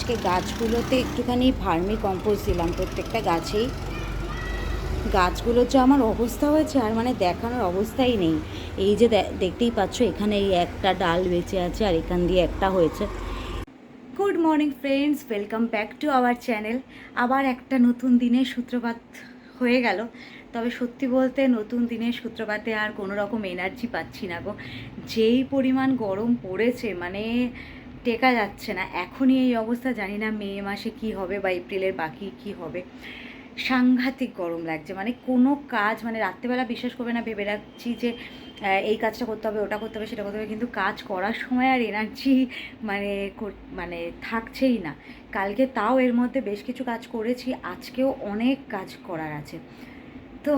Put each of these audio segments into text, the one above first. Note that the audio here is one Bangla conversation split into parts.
আজকে গাছগুলোতে একটুখানি ভার্মি কম্পোস্ট দিলাম প্রত্যেকটা গাছেই। গাছগুলোর যে আমার অবস্থা হয়েছে আর মানে দেখানোর অবস্থাই নেই। এই যে দেখতেই পাচ্ছ এখানে এই একটা ডাল বেঁচে আছে আর এখান দিয়ে একটা হয়েছে। Good morning friends, welcome back to our channel. আবার একটা নতুন দিনের সূত্রপাত হয়ে গেল। তবে সত্যি বলতে নতুন দিনের সূত্রপাতে আর কোনো রকম এনার্জি পাচ্ছি না গো। যেই পরিমাণ গরম পড়েছে মানে টেকা যাচ্ছে না। এখনই এই অবস্থা, জানি না মে মাসে কি হবে বা এপ্রিলের বাকি কি হবে। সাংঘাতিক গরম লাগছে, মানে কোনো কাজ, মানে রাত্রেবেলা বিশ্বাস করবে না ভেবে রাখছি যে এই কাজটা করতে হবে, ওটা করতে হবে, সেটা করতে হবে, কিন্তু কাজ করার সময় আর এনার্জি মানে মানে থাকছেই না। কালকে তাও এর মধ্যে বেশ কিছু কাজ করেছি, আজকেও অনেক কাজ করার আছে। তো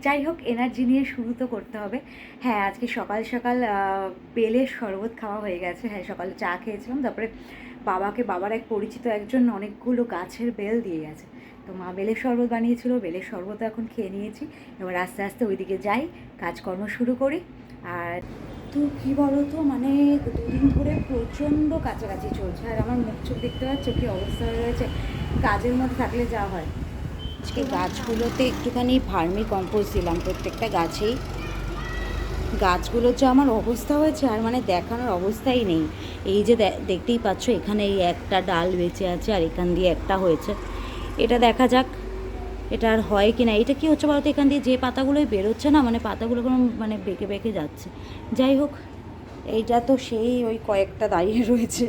যাই হোক, এনার্জি নিয়ে শুরু তো করতে হবে। হ্যাঁ, আজকে সকাল সকাল বেলের শরবত খাওয়া হয়ে গেছে। হ্যাঁ, সকালে চা খেয়েছিলাম, তারপরে বাবার এক পরিচিত একজন অনেকগুলো গাছের বেল দিয়ে গেছে, তো মা বেলের শরবত বানিয়েছিল, বেলের শরবত এখন খেয়ে নিয়েছি। এবার আস্তে আস্তে ওইদিকে যাই, কাজকর্ম শুরু করি। আর তো কী বলো তো, মানে দুদিন ধরে প্রচণ্ড কাছাকাছি চলছে, আর আমার মুখ চোখ দেখতে পাচ্ছ কী অবস্থা হয়ে রয়েছে। কাজের মধ্যে থাকলে যা হয়। আজকে গাছগুলোতে একটুখানি ভার্মি কম্পোস্ট দিলাম প্রত্যেকটা গাছেই। গাছগুলোর যে আমার অবস্থা হয়েছে আর মানে দেখানোর অবস্থাই নেই। এই যে দেখতেই পাচ্ছ এখানে এই একটা ডাল বেঁচে আছে আর এখান দিয়ে একটা হয়েছে। এটা দেখা যাক এটা আর হয় কি না। এটা কি হচ্ছে বলতো, এখান দিয়ে যে পাতাগুলোই বেরোচ্ছে না, মানে পাতাগুলো কোনো মানে বেঁকে বেঁকে যাচ্ছে। যাই হোক, এইটা তো সেই ওই কয়েকটা দাঁড়িয়ে রয়েছে,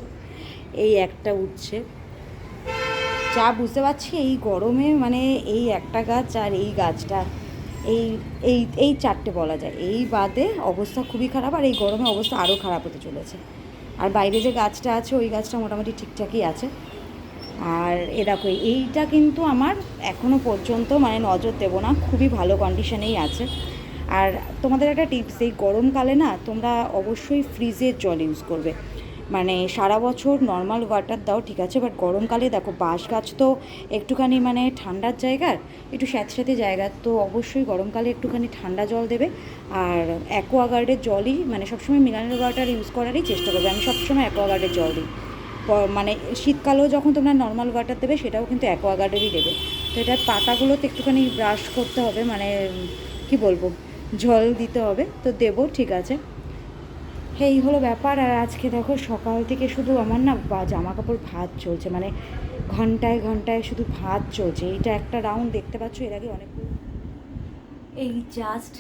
এই একটা উঠছে। যা বুঝতে পারছি এই গরমে মানে এই একটা গাছ আর এই গাছটা, এই এই এই চারটে বলা যায়, এই বাদে অবস্থা খুবই খারাপ, আর এই গরমে অবস্থা আরও খারাপ হতে চলেছে। আর বাইরে যে গাছটা আছে ওই গাছটা মোটামুটি ঠিকঠাকই আছে। আর এ দেখো, এইটা কিন্তু আমার এখনও পর্যন্ত মানে নজর দেবো না, খুবই ভালো কন্ডিশনেই আছে। আর তোমাদের একটা টিপস, এই গরমকালে না তোমরা অবশ্যই ফ্রিজের জল ইউজ করবে। মানে সারা বছর নর্মাল ওয়াটার দাও ঠিক আছে, বাট গরমকালে দেখো বাঁশ গাছ তো একটুখানি মানে ঠান্ডার জায়গার, একটু স্যাঁতস্যাঁতে জায়গা, তো অবশ্যই গরমকালে একটুখানি ঠান্ডা জল দেবে। আর অ্যাকোয়াগার্ডের জলই মানে সবসময় মিনারেল ওয়াটার ইউজ করারই চেষ্টা করবে। আমি সবসময় অ্যাকোয়াগার্ডের জল দিই। মানে শীতকালেও যখন তোমরা নর্মাল ওয়াটার দেবে সেটাও কিন্তু অ্যাকোয়াগার্ডেরই দেবে। তো এটার পাতাগুলোতে একটুখানি ব্রাশ করতে হবে, মানে কি বলবো, জল দিতে হবে, তো দেবো ঠিক আছে। এই হলো ব্যাপার। আর আজকে দেখো সকাল থেকে শুধু আমার না জামা কাপড় ভাঁজ চলছে, মানে ঘন্টায় ঘন্টায় শুধু ভাঁজ চলছে। এইটা একটা রাউন্ড দেখতে পাচ্ছ, এর আগে অনেক। এই জাস্ট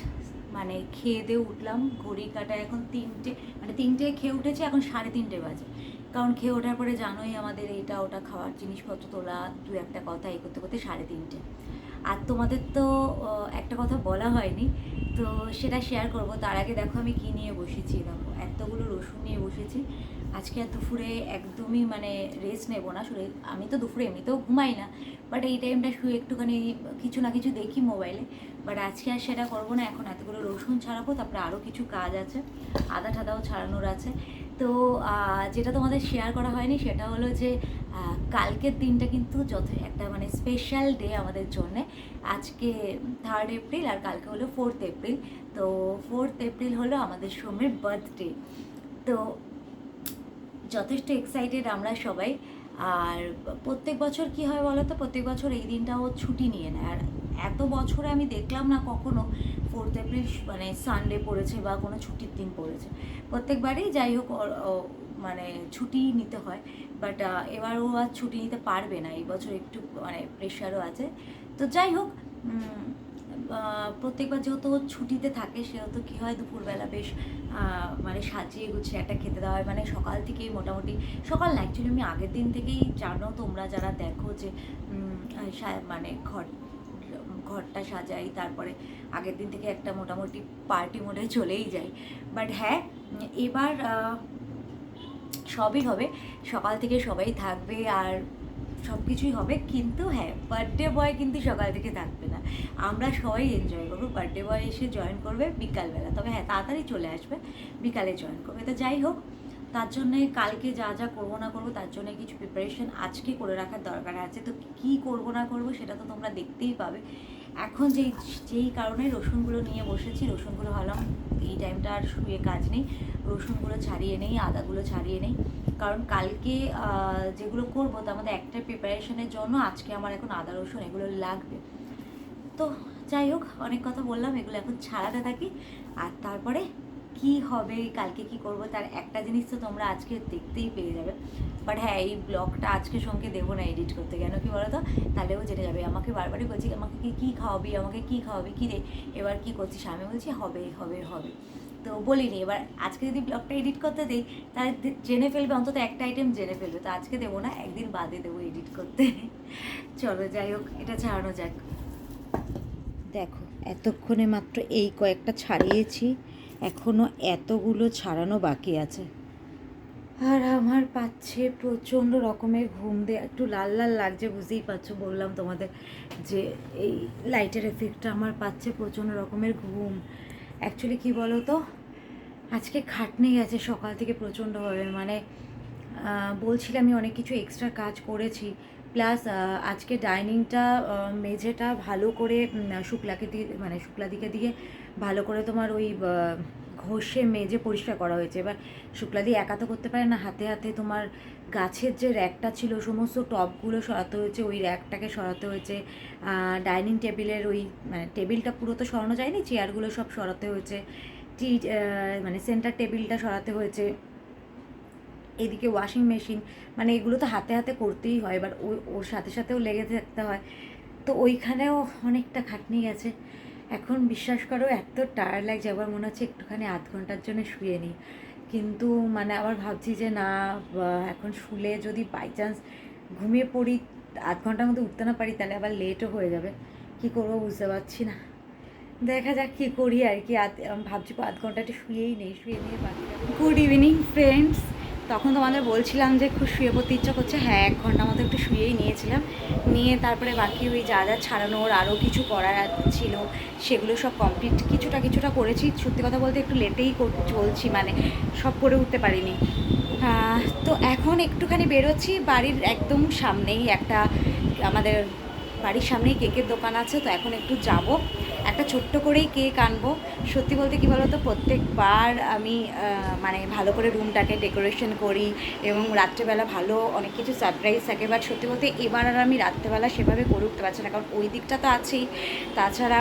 মানে খেয়ে দিয়ে উঠলাম, ঘড়ি কাটায় এখন 3টে, মানে 3টে খেয়ে উঠেছি, এখন 3:30 বাজে। কারণ খেয়ে ওঠার পরে জানোই আমাদের এইটা ওটা খাওয়ার জিনিসপত্র তোলা, দু একটা কথা এই করতে করতে 3:30। আর তোমাদের তো একটা কথা বলা হয়নি, তো সেটা শেয়ার করব। তার আগে দেখো আমি কী নিয়ে বসেছি, দেখো এতগুলো রসুন নিয়ে বসেছি। আজকে আর দুপুরে একদমই মানে রেস্ট নেবো না, শুধু আমি তো দুপুরে এমনিতেও ঘুমাই না, বাট এই টাইমটা শুয়ে একটুখানি কিছু না কিছু দেখি মোবাইলে। বাট আজকে আর সেটা করবো না, এখন এতগুলো রসুন ছাড়াবো, তারপরে আরও কিছু কাজ আছে, আদা ঠাদাও ছাড়ানোর আছে। তো যেটা তোমাদের শেয়ার করা হয়নি সেটা হলো যে কালকের দিনটা কিন্তু একটা মানে স্পেশাল ডে আমাদের জন্যে। আজকে 3 এপ্রিল আর কালকে হলো 4 এপ্রিল। তো 4 এপ্রিল হলো আমাদের সৌম্যের বার্থডে। তো যথেষ্ট এক্সাইটেড আমরা সবাই। আর প্রত্যেক বছর কি হয় বলো তো, প্রত্যেক বছর এই দিনটা ও ছুটি নিয়ে নেয়। আর এত বছরে আমি দেখলাম না কখনো 4 এপ্রিল মানে সানডে পড়েছে বা কোনো ছুটির দিন পড়েছে। প্রত্যেকবারই যাই হোক মানে ছুটি নিতে হয়, বাট এবার ও আর ছুটি নিতে পারবে না, এই বছর একটু মানে প্রেশারও আছে। তো যাই হোক, প্রত্যেকবার যেহেতু ছুটিতে থাকে সেহেতু কী হয়, দুপুরবেলা বেশ মানে সাজিয়ে গুছিয়ে একটা খেতে দেওয়া হয়। মানে সকাল থেকেই মোটামুটি, সকাল না অ্যাকচুয়ালি আমি আগের দিন থেকেই, জানো তোমরা যারা দেখো যে মানে ঘরটা সাজাই, তারপরে আগের দিন থেকে একটা মোটামুটি পার্টি মোডে চলেই যাই। বাট হ্যাঁ, এবার সবই হবে, সকাল থেকে সবাই থাকবে আর সব কিছুই হবে, কিন্তু হ্যাঁ বার্থডে বয় কিন্তু সকাল থেকে থাকবে না, আমরা সবাই এনজয় করবো। বার্থডে বয় এসে জয়েন করবে বিকালবেলা, তবে হ্যাঁ তাড়াতাড়ি চলে আসবে, বিকালে জয়েন করবে। তো যাই হোক, তার জন্যে কালকে যা যা করবো না করবো তার জন্য কিছু প্রিপারেশন আজকে করে রাখার দরকার আছে। তো কী করবো না করবো সেটা তো তোমরা দেখতেই পাবে। এখন যেই কারণে রসুনগুলো নিয়ে বসেছি, রসুনগুলো ভাবলাম এই টাইমটা আর শুয়ে কাজ নেই, রসুনগুলো ছাড়িয়ে নেই, আদাগুলো ছাড়িয়ে নেই, কারণ কালকে যেগুলো করবো তার মধ্যে একটা প্রিপারেশনের জন্য আজকে আমার এখন আদা রসুন এগুলো লাগবে। তো যাই হোক, অনেক কথা বললাম, এগুলো এখন ছাড়াতে থাকি, আর তারপরে কি হবে কালকে কি করব তার একটা জিনিস তো তোমরা আজকে দেখতেই পেয়ে যাবে। বাট হ্যাঁ, এই ব্লগটা আজকে সঙ্গে দেবো না এডিট করতে, কেন কি বলো তো, তাহলেও জেনে যাবে। আমাকে বারবারই বলছি আমাকে কী খাওয়াবি, আমাকে কী খাওয়াবি, কী রে এবার কী করছিস, আমি বলছি হবে হবে হবে, তো বলিনি। এবার আজকে যদি ব্লগটা এডিট করতে দিই তাহলে জেনে ফেলবে, অন্তত একটা আইটেম জেনে ফেলবে, তো আজকে দেবো না, একদিন বাদে দেবো এডিট করতে। চলো যাই হোক, এটা ছাড়ানো যাক। দেখো এতক্ষণে মাত্র এই কয়েকটা ছাড়িয়েছি, এখনও এতগুলো ছাড়ানো বাকি আছে। আর আমার পাচ্ছে প্রচণ্ড রকমের ঘুম, দিয়ে একটু লাল লাল লাগছে, বুঝতেই পারছো, বললাম তোমাদের যে এই লাইটের এফেক্টটা আমার পাচ্ছে প্রচণ্ড রকমের ঘুম। অ্যাকচুয়ালি কী বলো তো, আজকে খাটনি গেছে সকাল থেকে প্রচণ্ডভাবে, মানে বলছিলাম আমি অনেক কিছু এক্সট্রা কাজ করেছি, প্লাস আজকে ডাইনিংটা মেঝেটা ভালো করে শুক্লাকে দিয়ে, মানে শুক্লা দিকে দিয়ে ভালো করে তোমার ওই ঘষে মেজে পরিষ্কার করা হয়েছে। এবার শুক্লা দিয়ে একা তো করতে পারে না, হাতে হাতে তোমার গাছের যে র্যাকটা ছিল সমস্ত টবগুলো সরাতে হয়েছে, ওই র্যাকটাকে সরাতে হয়েছে, ডাইনিং টেবিলের ওই মানে টেবিলটা পুরো তো সরানো যায়নি, চেয়ারগুলো সব সরাতে হয়েছে, মানে সেন্টার টেবিলটা সরাতে হয়েছে, এদিকে ওয়াশিং মেশিন, মানে এগুলো তো হাতে হাতে করতেই হয়, এবার ওর সাথে সাথেও লেগে থাকতে হয়, তো ওইখানেও অনেকটা খাটনি গেছে। এখন বিশ্বাস করো এত টায়ার্ড লাগছে, আবার মনে হচ্ছে একটুখানি আধ ঘন্টার জন্য শুয়ে নিই, কিন্তু মানে আবার ভাবছি যে না, এখন শুলে যদি বাই চান্স ঘুমিয়ে পড়ি, আধ ঘন্টার মধ্যে উঠতে না পারি, তাহলে আবার লেটও হয়ে যাবে, কি করবো বুঝতে পারছি না, দেখা যাক কী করি আর কি। ভাবছি আধ ঘন্টাটা শুয়েই নেই, শুয়ে নিয়ে বাকি। গুড ইভিনিং ফ্রেন্ডস, তখন তোমাদের বলছিলাম যে খুব শুয়ে পড়তে ইচ্ছা করছে, হ্যাঁ 1 ঘন্টা মতো একটু শুয়েই নিয়েছিলাম, নিয়ে তারপরে বাকি ওই যা যা ছাড়ানোর আরও কিছু করার ছিল সেগুলো সব কমপ্লিট কিছুটা করেছি। সত্যি কথা বলতে একটু লেটেই চলছি, মানে সব করে উঠতে পারিনি। তো এখন একটুখানি বেরোচ্ছি, বাড়ির একদম সামনেই একটা, আমাদের বাড়ির সামনেই কেকের দোকান আছে, তো এখন একটু যাব, একটা ছোট্ট করেই কেক আনবো। সত্যি বলতে কী বলো তো, প্রত্যেকবার আমি মানে ভালো করে রুমটাকে ডেকোরেশন করি এবং রাত্রেবেলা ভালো অনেক কিছু সারপ্রাইজ থাকে, বাট সত্যি বলতে এবার আর আমি রাত্রেবেলা সেভাবে করে উঠতে পারছি না, কারণ ওই দিকটা তো আছেই, তাছাড়া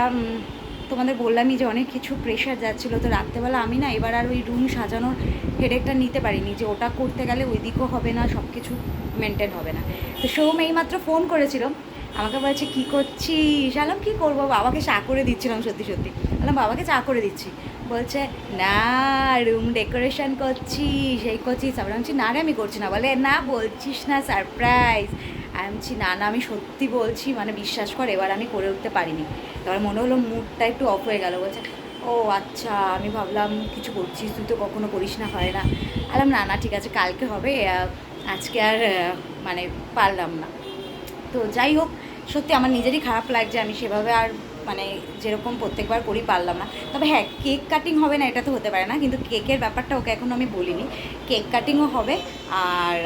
তোমাদের বললামই যে অনেক কিছু প্রেশার যাচ্ছিলো, তো রাত্রেবেলা আমি না এবার আর ওই রুম সাজানোর হেডেকটা নিতে পারিনি, যে ওটা করতে গেলে ওই দিকও হবে না, সব কিছু মেনটেন হবে না। তো সৌম এইমাত্র ফোন করেছিল, আমাকে বলছে কী করছিস, আলাম কী করবো, বাবাকে চা করে দিচ্ছিলাম, সত্যি সত্যি আলাম বাবাকে চা করে দিচ্ছি, বলছে না রুম ডেকোরেশন করছিস, এই করছিস, আবার বলছি না রে আমি করছি না, বলে না বলছিস না সারপ্রাইজ, আমি বলছি না না আমি সত্যি বলছি, মানে বিশ্বাস কর এবার আমি করে উঠতে পারিনি। তারপর মনে হলো মুডটা একটু অফ হয়ে গেল, বলছে ও আচ্ছা, আমি ভাবলাম কিছু করছিস, তুই তো কখনো করিস না, হয় না। আলাম না না ঠিক আছে কালকে হবে, আজকে আর মানে পারলাম না। তো যাই হোক, সত্যি আমার নিজেরই খারাপ লাগছে, আমি সেভাবে আর মানে যেরকম প্রত্যেকবার করি পারলাম না। তবে হ্যাঁ, কেক কাটিং হবে না এটা তো হতে পারে না, কিন্তু কেকের ব্যাপারটা ওকে এখনও আমি বলিনি, কেক কাটিংও হবে। আর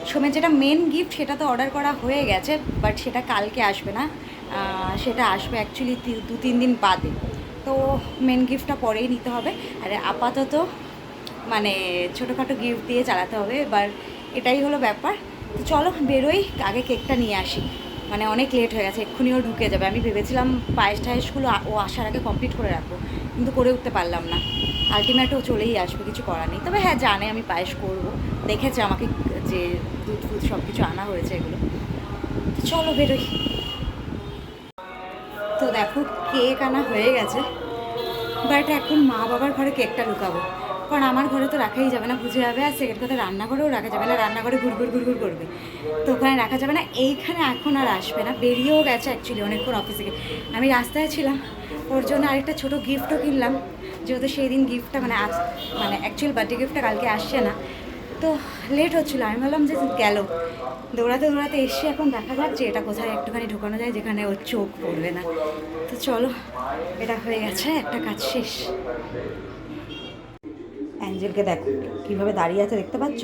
সোমের যেটা মেন গিফট সেটা তো অর্ডার করা হয়ে গেছে, বাট সেটা কালকে আসবে না, সেটা আসবে অ্যাকচুয়ালি 2-3 দিন বাদে, তো মেন গিফটটা পরেই নিতে হবে। আর আপাতত মানে ছোটোখাটো গিফট দিয়ে চালাতে হবে, এবার এটাই হলো ব্যাপার। তো চলো বেরোই, আগে কেকটা নিয়ে আসি, মানে অনেক লেট হয়ে গেছে, এক্ষুনি ও ঢুকে যাবে। আমি ভেবেছিলাম পায়েস টায়েসগুলো ও আসার আগে কমপ্লিট করে রাখবো, কিন্তু করে উঠতে পারলাম না, আলটিমেট ও চলেই আসবে, কিছু করার নেই। তবে হ্যাঁ জানে আমি পায়েস করবো, দেখেছে আমাকে যে দুধ ফুধ সব কিছু আনা হয়েছে এগুলো। তো চলো বেরোই। তো দেখো কেক আনা হয়ে গেছে, বাট এখন মা বাবার ঘরে কেকটা লুকাবো, কারণ আমার ঘরে তো রাখাই যাবে না, বুঝে যাবে। আর সেকেন্ড কথা, রান্নাঘরেও রাখা যাবে না, রান্নাঘরে ঘুরঘুর ঘুরঘুর করবে, তো ওখানে রাখা যাবে না। এইখানে এখন আর আসবে না, বেরিয়েও গেছে অ্যাকচুয়ালি অনেকক্ষণ অফিস থেকে। আমি রাস্তায় ছিলাম, ওর জন্য আরেকটা ছোটো গিফটও কিনলাম, যেহেতু সেই দিন গিফটটা মানে আজ মানে অ্যাকচুয়াল বার্থডে গিফটটা কালকে আসছে না, তো লেট হচ্ছিলো। আমি ভাবলাম যে গেল, দৌড়াতে দৌড়াতে এসে এখন দেখা যাক যে এটা কোথায় একটুখানি ঢোকানো যায় যেখানে ওর চোখ পড়বে না। তো চলো, এটা হয়ে গেছে, একটা কাজ শেষ। অ্যাঞ্জেলকে দেখো কীভাবে দাঁড়িয়ে আছে, দেখতে পাচ্ছ?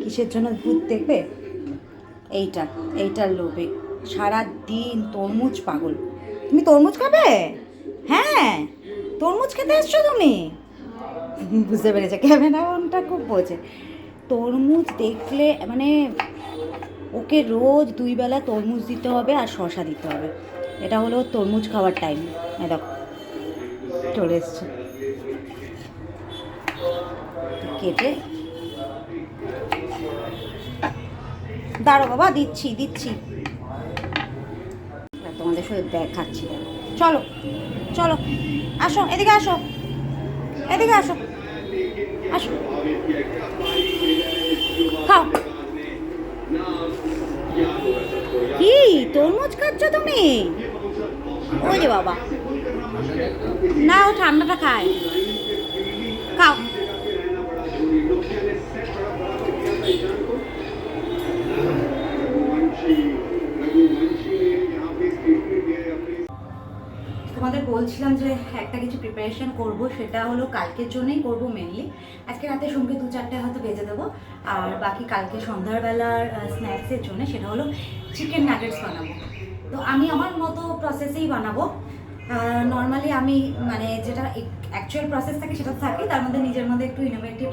কিসের জন্য ভূত দেখবে? এইটার লোভে সারা দিন তরমুজ পাগল, তুমি তরমুজ খাবে? হ্যাঁ, তরমুজ খেতে এসছো তুমি? বুঝতে পেরেছে, ক্যামেরাটা খুব বোঝে। তরমুজ দেখলে মানে ওকে রোজ 2 বেলা তরমুজ দিতে হবে আর শশা দিতে হবে। এটা হলো তরমুজ খাওয়ার টাইম। দেখো চলে এসছে কেটে। দাঁড়ো বাবা, দিচ্ছি দিচ্ছি, তোমাদের সাথে দেখাচ্ছি। চলো চলো, আসো এদিকে, আসো এদিকে, আসো আসো, খাও। কি তরমুজ খাচ্ছ তুমি? ওই যে বাবা, না ও ঠান্ডাটা খায়, খাও। তোমাদের বলছিলাম যে একটা কিছু প্রিপারেশন করব, সেটা হলো কালকের জন্যই করব মেনলি। আজকে রাতে সঙ্গে 2-4টে হয়তো বেজে দেবো, আর বাকি কালকে সন্ধ্যাবেলার স্ন্যাক্সের জন্য সেটা হলো চিকেন নাগেটস বানাবো। তো আমি আমার মতো প্রসেসেই বানাবো। নর্মালি আমি মানে যেটা অ্যাকচুয়াল প্রসেস থাকে সেটা থাকে, তার মধ্যে নিজের মধ্যে একটু ইনোভেটিভ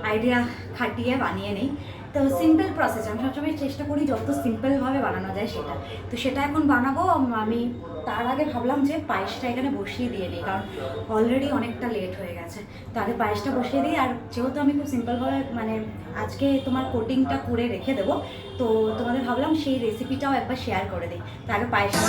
আইডিয়া খাটিয়ে বানিয়ে নিই। তো সিম্পল প্রসেস আমি সবসময় চেষ্টা করি যত সিম্পলভাবে বানানো যায় সেটা। তো সেটা এখন বানাবো আমি। তার আগে ভাবলাম যে পায়েসটা এখানে বসিয়ে দিয়ে নিই, কারণ অলরেডি অনেকটা লেট হয়ে গেছে। তো আগে পায়েসটা বসিয়ে দিই, আর যেহেতু আমি খুব সিম্পলভাবে মানে আজকে তোমার কোটিংটা করে রেখে দেবো, তো তোমাদের ভাবলাম সেই রেসিপিটাও একবার শেয়ার করে দিই। তো আগে পায়েসটা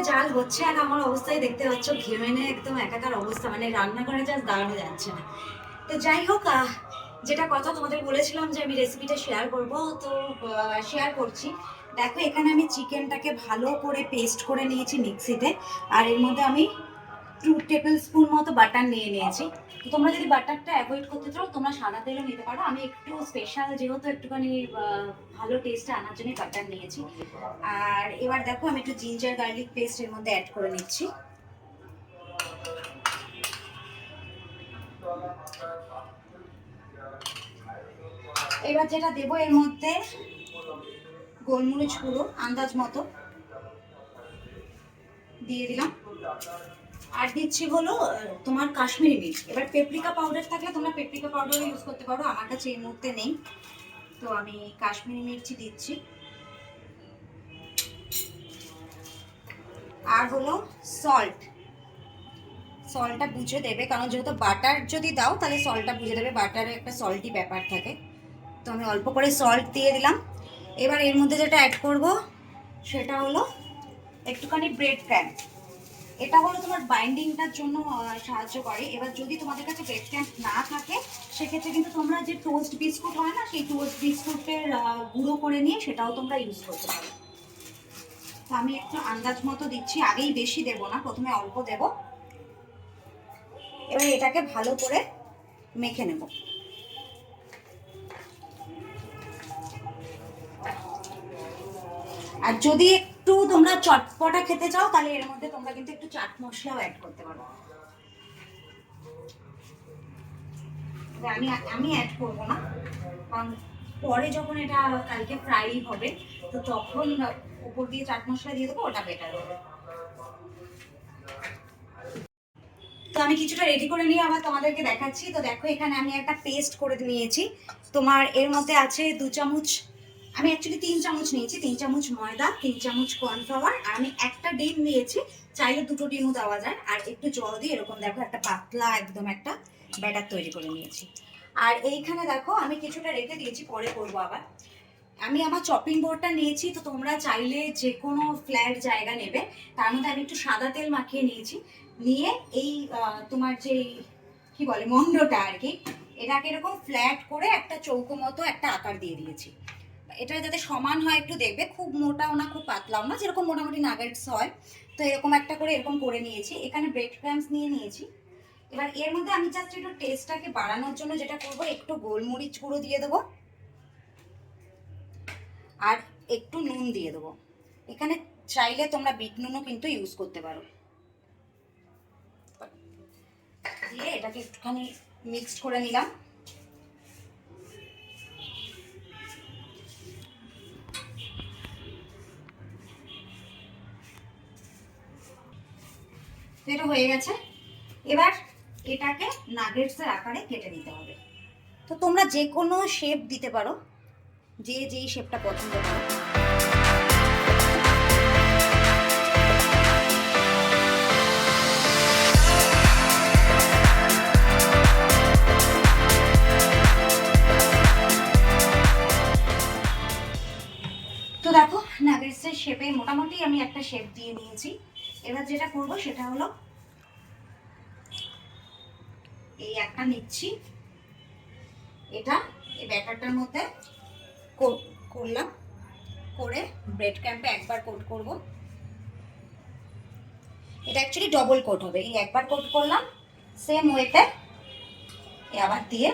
জাল হচ্ছে, আর আমার অবস্থায় দেখতে পাচ্ছ ঘেমেনে একদম একাকার অবস্থা, মানে রান্নাঘরে জাস্ট দাঁড়ানো যাচ্ছে না। তো যাই হোক, যেটা কথা তোমাদের বলেছিলাম যে আমি রেসিপিটা শেয়ার করব, তো শেয়ার করছি। দেখো এখানে আমি চিকেনটাকে ভালো করে পেস্ট করে নিয়েছি মিক্সিতে, আর এর মধ্যে আমি 2 টেবিল স্পুন মতো বাটার নিয়ে নিয়েছি। তো তোমরা যদি বাটারটা অ্যাভয়েড করতে চাও তোমরা সাদা তেলও নিতে পারো। আমি একটু স্পেশাল যেহেতু একটুখানি ভালো টেস্টটা আনার জন্য বাটার নিয়েছি। আর এবার দেখো আমি একটু জিঞ্জার গার্লিক পেস্ট এর মধ্যে অ্যাড করে নিচ্ছি। এবার যেটা দেবো এর মধ্যে গোলমরিচ গুঁড়ো আন্দাজ মতো দিয়ে দিলাম, আর দিচ্ছি হলো তোমার কাশ্মীরি মির্চ। এবার পেপরিকা পাউডার থাকলে তোমরা পেপরিকা পাউডার ইউজ করতে পারো, আমার কাছে এই মুহূর্তে নেই, তো আমি কাশ্মীরি মির্চি দিচ্ছি। আর হলো সল্ট, সল্টটা বুঝে দেবে, কারণ যেহেতু বাটার যদি দাও তাহলে সল্টটা বুঝে দেবে, বাটারে একটা সল্টি ব্যাপার থাকে। তো আমি অল্প করে সল্ট দিয়ে দিলাম। এবার এর মধ্যে যেটা অ্যাড করব সেটা হলো একটুখানি ব্রেড ক্র্যাম্প। এটা হলো তোমার বাইন্ডিংটার জন্য সাহায্য করে। এবার যদি তোমাদের কাছে ব্রেড ক্র্যাম্প না থাকে সেক্ষেত্রে কিন্তু তোমরা যে টোস্ট বিস্কুট হয় না, সেই টোস্ট বিস্কুটের গুঁড়ো করে নিয়ে সেটাও তোমরা ইউজ করতে পারো। তো আমি একটু আন্দাজ মতো দিচ্ছি, আগেই বেশি দেব না, প্রথমে অল্প দেব। এবার এটাকে ভালো করে মেখে নেব। আর যদি একটু তোমরা চটপটা খেতে চাও তাহলে এর মধ্যে তোমরা কিন্তু একটু চাট মশলাও অ্যাড করতে পারো। আমি অ্যাড করবো না, কারণ পরে যখন এটা কালকে ফ্রাই হবে তো তখন উপর দিয়ে চাট মশলা দিয়ে দেবো, ওটা বেটার হবে। তো আমি কিছুটা রেডি করে নিয়ে আবার তোমাদেরকে দেখাচ্ছি। তো দেখো এখানে আমি একটা পেস্ট করে নিয়েছি। তোমার এর মধ্যে আছে 2 চামচ, আমি অ্যাকচুয়ালি 3 চামচ নিয়েছি, 3 চামচ ময়দা, 3 চামচ কর্নফ্লাওয়ার, আর আমি একটা ডিম নিয়েছি, চাইলে 2টো ডিমও দেওয়া যায়, আর একটু জল দিয়ে এরকম দেখো একটা পাতলা একদম একটা ব্যাটার তৈরি করে নিয়েছি। আর এইখানে দেখো আমি কিছুটা রেখে দিয়েছি, পরে করবো আবার। আমি আমার চপিং বোর্ডটা নিয়েছি, তো তোমরা চাইলে যে কোনো ফ্ল্যাট জায়গা নেবে। তার মধ্যে আমি একটু সাদা তেল মাখিয়ে নিয়েছি, নিয়ে এই তোমার যে কি বলে মন্ডটা আর কি, এটাকে এরকম ফ্ল্যাট করে একটা চৌকো মতো একটা আকার দিয়ে দিয়েছি। এটা যাতে সমান হয় একটু দেখবে, খুব মোটাও না খুব পাতলাও না, যেরকম মোটামুটি নাগেটস হয়। তো এরকম একটা করে এরকম করে নিয়েছি। এখানে ব্রেড ক্রাম্বস নিয়ে নিয়েছি, এবার এর মধ্যে আমি জাস্ট একটু টেস্টটাকে বাড়ানোর জন্য যেটা করব, একটু গোলমরিচ গুঁড়ো দিয়ে দেবো আর একটু নুন দিয়ে দেবো। এখানে চাইলে তোমরা বিট নুনও কিন্তু ইউজ করতে পারো। দিয়ে এটাকে একটুখানি মিক্সড করে নিলাম। এটা হয়ে গেছে। এবার এটাকে নাগেটসের আকারে কেটে নিতে হবে। তো তোমরা যে কোনো শেপ দিতে পারো, যে যেই শেপটা পছন্দ করো। তো দেখো নাগেটসের শেপে মোটামুটি আমি একটা শেপ দিয়ে নিয়েছি। এবার যেটা করব সেটা হলো এই একটা নিচ্ছি, এটা এই ব্যাটারটার মধ্যে করলাম, করে ব্রেড ক্যাম্পে একবার কোট করব। এটা অ্যাকচুয়ালি ডবল কোট হবে। এই একবার কোট করলাম, সেম ওয়েতে আবার দিয়ে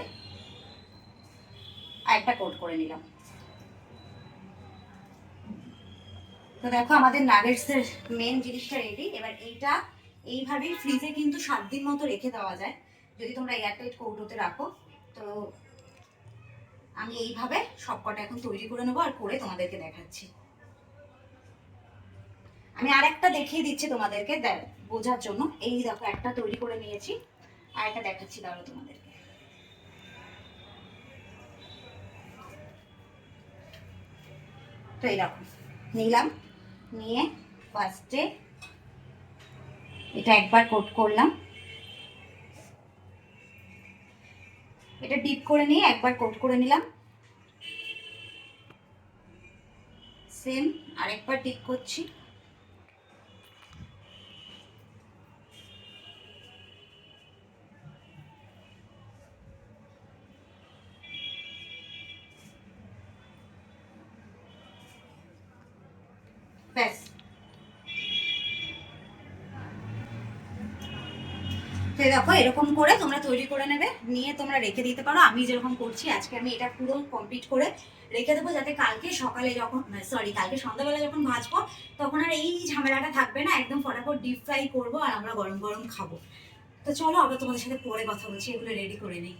আরেকটা কোট করে নিলাম। তো দেখো আমাদের নাগেটসের মেন জিনিসটা রেডি। এবার এইটা এইভাবেই ফ্রিজে কিন্তু 7 দিন মতো রেখে দেওয়া যায় যদি তোমরা এয়ারটাইট কৌটোতে রাখো। তো আমি এইভাবে সবকটা এখন তৈরি করে নেবো আর করে তোমাদেরকে দেখাচ্ছি। আমি আরেকটা দেখিয়ে দিচ্ছি তোমাদেরকে বোঝার জন্য। এই দেখো একটা তৈরি করে নিয়েছি, আর একটা দেখাচ্ছি দাঁড়ো তোমাদেরকে। তো এই দেখো নিলাম, নিয়ে ফার্স্টে এটা একবার কোট করলাম, এটা ডিপ করে নিয়ে একবার কোট করে নিলাম, সেম আরেকবার ডিপ করছি, ব্যাস। তো দেখো এরকম করে তোমরা তৈরি করে নেবে, নিয়ে তোমরা রেখে দিতে পারো। আমি যেরকম করছি আজকে আমি এটা পুরো কমপ্লিট করে রেখে দেবো, যাতে কালকে সকালে যখন কালকে সন্ধ্যাবেলা যখন ভাজবো তখন আর এই ঝামেলাটা থাকবে না। একদম ফটাফট ডিপ ফ্রাই করবো আর আমরা গরম গরম খাবো। তো চলো আবার তোমাদের সাথে পরে কথা বলছি, এগুলো রেডি করে নিই।